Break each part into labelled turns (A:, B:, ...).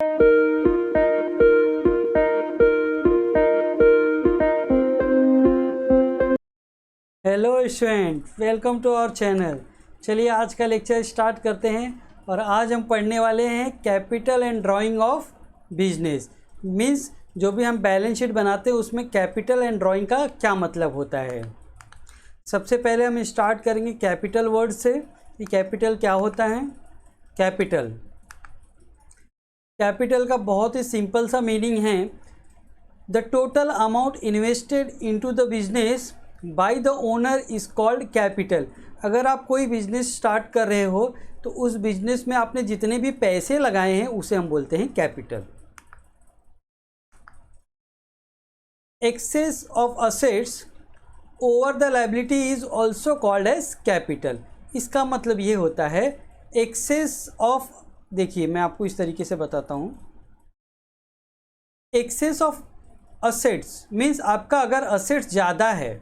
A: Hello student, welcome to our channel. चलिए आज का लेक्चर स्टार्ट करते हैं और आज हम पढ़ने वाले हैं capital and drying of business. Means जो भी हम बैलेंस शीट बनाते हैं उसमें कैपिटल एंड ड्राइंग का क्या मतलब होता है। सबसे पहले हम स्टार्ट करेंगे कैपिटल वर्ड से कि कैपिटल क्या होता है। कैपिटल का बहुत ही सिंपल सा मीनिंग है, the total amount invested into the business by the owner is called capital. अगर आप कोई बिजनेस स्टार्ट कर रहे हो तो उस बिजनेस में आपने जितने भी पैसे लगाए हैं उसे हम बोलते हैं capital. Excess of assets over the liability is also called as capital. इसका मतलब ये होता है एक्सेस ऑफ, देखिए मैं आपको इस तरीके से बताता हूँ। एक्सेस ऑफ असेट्स मीन्स आपका अगर असेट्स ज़्यादा है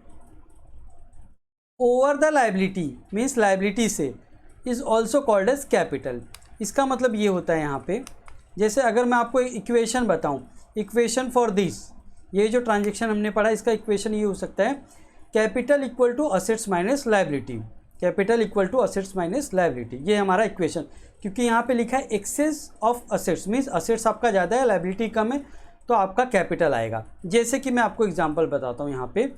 A: over the liability means liability से, is also called as capital. इसका मतलब ये होता है यहाँ पे, जैसे अगर मैं आपको इक्वेशन बताऊँ, इक्वेशन फॉर दिस, ये जो ट्रांजेक्शन हमने पढ़ा इसका इक्वेशन ये हो सकता है capital equal to assets minus liability. Capital equal to assets minus liability, ये हमारा इक्वेशन। क्योंकि यहाँ पे लिखा है excess of assets means assets आपका ज़्यादा है, लायबिलिटी कम है, तो आपका कैपिटल आएगा। जैसे कि मैं आपको एग्जांपल बताता हूँ। यहाँ पे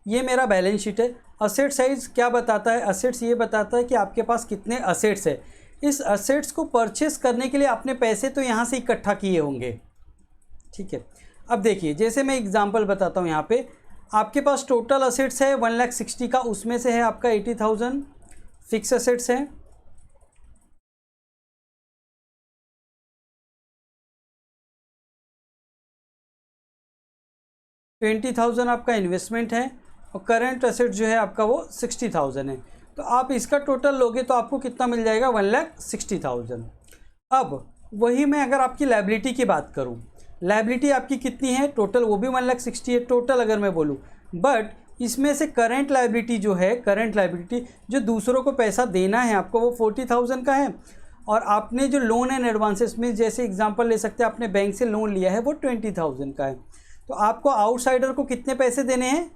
A: ये मेरा बैलेंस शीट है। असेट साइज क्या बताता है? असेट्स ये बताता है कि आपके पास कितने असेट्स है। इस असेट्स को परचेस करने के लिए आपने पैसे तो यहाँ से इकट्ठा किए होंगे, ठीक है। अब देखिए जैसे मैं एग्जांपल बताता हूँ। यहाँ पे आपके पास टोटल असेट्स है 1,60,000 का, उसमें से है आपका 80,000 फिक्स असेट्स है, 20,000 आपका इन्वेस्टमेंट है और करंट असेट जो है आपका वो 60,000 है। तो आप इसका टोटल लोगे तो आपको कितना मिल जाएगा? 1,60,000। अब वही मैं अगर आपकी लायबिलिटी की बात करूं, लायबिलिटी आपकी कितनी है टोटल? वो भी 1,60,000 है टोटल अगर मैं बोलूं। बट इसमें से करंट लायबिलिटी जो है, करंट लायबिलिटी जो दूसरों को पैसा देना है आपको, वो 40,000 का है। और आपने जो लोन एंड एडवांसेस में, जैसे एग्जांपल ले सकते हैं, आपने बैंक से लोन लिया है वो 20,000 का है। तो आपको आउटसाइडर को कितने पैसे देने हैं?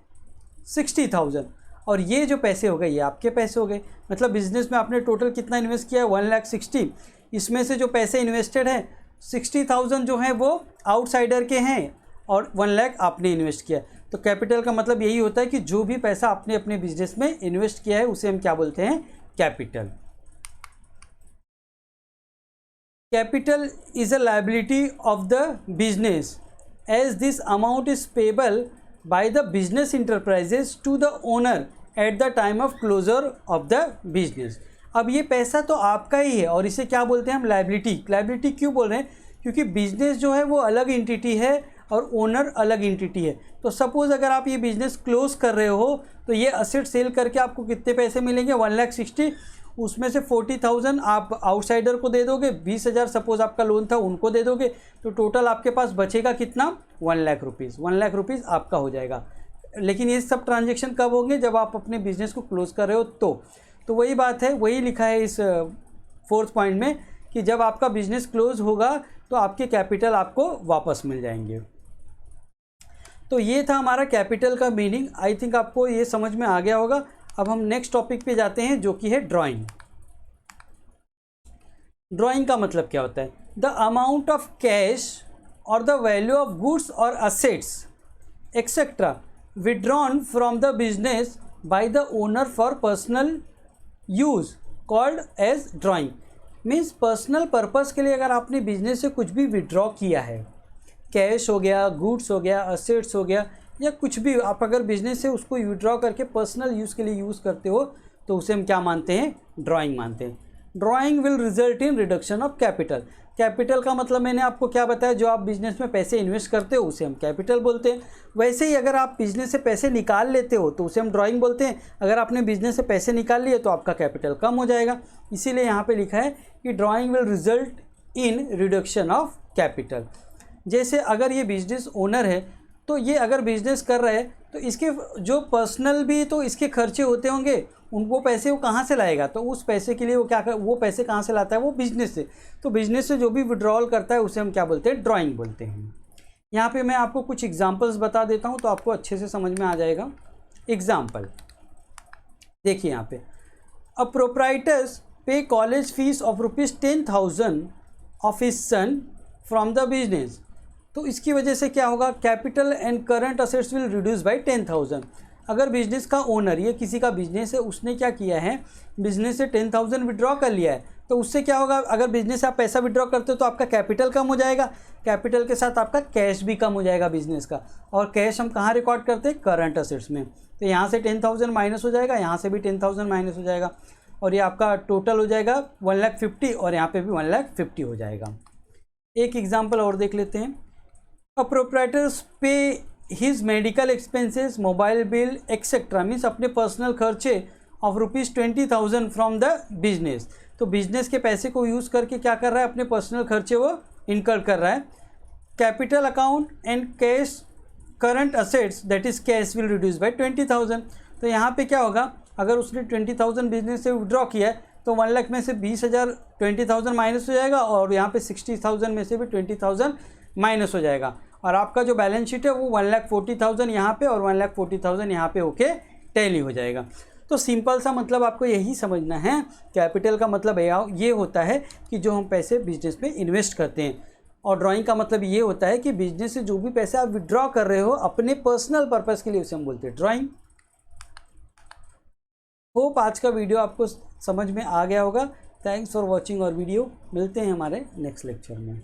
A: 60,000। और ये जो पैसे हो गए ये आपके पैसे हो गए। मतलब बिजनेस में आपने टोटल कितना इन्वेस्ट किया है? 1,60,000। इसमें से जो पैसे इन्वेस्टेड है 60,000 जो है वो आउटसाइडर के हैं और 1,00,000 आपने इन्वेस्ट किया। तो कैपिटल का मतलब यही होता है कि जो भी पैसा आपने अपने बिजनेस में इन्वेस्ट किया है उसे हम क्या बोलते हैं? Capital. Capital is a liability of the business as this amount is payable by the business enterprises to the owner at the time of closure of the business। अब ये पैसा तो आपका ही है और इसे क्या बोलते हैं हम? लायबिलिटी। लायबिलिटी क्यों बोल रहे हैं? क्योंकि बिजनेस जो है वो अलग एंटिटी है और ओनर अलग एंटिटी है। तो सपोज़ अगर आप ये बिजनेस क्लोज कर रहे हो तो ये असेट सेल करके आपको कितने पैसे मिलेंगे? 1,60,000। उसमें से 40,000 आप आउटसाइडर को दे दोगे, 20,000 सपोज आपका लोन था उनको दे दोगे, तो टोटल आपके पास बचेगा कितना? 1,00,000 रुपीज़। 1,00,000 रुपीज़ आपका हो जाएगा। लेकिन ये सब ट्रांजेक्शन कब होंगे? जब आप अपने बिजनेस को क्लोज कर रहे हो। तो वही बात है, वही लिखा है इस 4th पॉइंट में कि जब आपका बिजनेस क्लोज होगा तो आपके कैपिटल आपको वापस मिल जाएंगे। तो ये था हमारा कैपिटल का मीनिंग। आई थिंक आपको ये समझ में आ गया होगा। अब हम नेक्स्ट टॉपिक पे जाते हैं जो कि है ड्राइंग। ड्राइंग का मतलब क्या होता है? द अमाउंट ऑफ कैश और द वैल्यू ऑफ गुड्स और assets etcetera withdrawn from the business by the owner for personal use called as drawing. Means personal purpose के लिए अगर आपने बिजनेस से कुछ भी विड्रॉ किया है, कैश हो गया, गुड्स हो गया, असेट्स हो गया, या कुछ भी आप अगर बिजनेस से उसको विड्रॉ करके पर्सनल यूज़ के लिए यूज़ करते हो तो उसे हम क्या मानते हैं? ड्राइंग मानते हैं। Drawing will result in reduction of capital. Capital का मतलब मैंने आपको क्या बताया? जो आप बिजनेस में पैसे इन्वेस्ट करते हो उसे हम कैपिटल बोलते हैं। वैसे ही अगर आप बिजनेस से पैसे निकाल लेते हो तो उसे हम ड्राइंग बोलते हैं। अगर आपने बिजनेस से पैसे निकाल लिए तो आपका कैपिटल कम हो जाएगा। इसीलिए यहाँ पे लिखा है कि drawing will result in reduction of capital. जैसे अगर ये बिजनेस ओनर है तो ये अगर बिजनेस कर रहा है तो इसके जो पर्सनल भी तो इसके खर्चे होते होंगे, उनको पैसे वो कहाँ से लाएगा, तो उस पैसे के लिए वो क्या कर, वो पैसे कहाँ से लाता है, वो बिजनेस से। तो बिजनेस से जो भी विड्रॉल करता है उसे हम क्या बोलते हैं, ड्राइंग बोलते हैं। यहाँ पे मैं आपको कुछ एग्जांपल्स बता देता हूँ तो आपको अच्छे से समझ में आ जाएगा। एग्जाम्पल देखिए यहाँ पे, अ प्रोप्राइटर्स पे college fees of ₹10,000 of his sun from the business. तो इसकी वजह से क्या होगा, capital and current assets will reduce by 10,000। अगर बिजनेस का ओनर, ये किसी का बिजनेस है, उसने क्या किया है, बिजनेस से 10,000 विड्रॉ कर लिया है, तो उससे क्या होगा, अगर बिजनेस से आप पैसा विड्रॉ करते हो तो आपका कैपिटल कम हो जाएगा, कैपिटल के साथ आपका कैश भी कम हो जाएगा बिजनेस का। और कैश हम कहाँ रिकॉर्ड करते हैं, करंट असेट्स में। तो यहाँ से 10,000 माइनस हो जाएगा, यहाँ से भी 10,000 माइनस हो जाएगा, और ये आपका टोटल हो जाएगा 1,50,000, और यहाँ पे भी 1,50,000 हो जाएगा। एक एग्जाम्पल और देख लेते हैं। अ प्रोप्राइटर्स पे his medical expenses, mobile bill etcetera, means अपने पर्सनल खर्चे ऑफ ₹20,000 फ्रॉम द बिजनेस। तो बिजनेस के पैसे को यूज़ करके क्या कर रहा है, अपने पर्सनल खर्चे वो इनकर कर रहा है। Capital account and cash current assets that is cash will reduce by 20,000। तो यहाँ पे क्या होगा, अगर उसने 20,000 बिजनेस से विड्रॉ किया है तो 1 लाख में से 20,000 20,000 माइनस हो जाएगा, और यहाँ पे 60,000 में से भी 20,000 माइनस हो जाएगा, और आपका जो बैलेंस शीट है वो 1,40,000 यहाँ पे और 1,40,000 यहाँ पे होके टैली हो जाएगा। तो सिंपल सा मतलब आपको यही समझना है, कैपिटल का मतलब ये होता है कि जो हम पैसे बिजनेस में इन्वेस्ट करते हैं, और ड्राइंग का मतलब ये होता है कि बिजनेस से जो भी पैसे आप विड्रॉ कर रहे हो अपने पर्सनल पर्पस के लिए, उसे हम बोलते हैं ड्राइंग। होप आज का वीडियो आपको समझ में आ गया होगा। थैंक्स फॉर वॉचिंग और वीडियो, मिलते हैं हमारे नेक्स्ट लेक्चर में।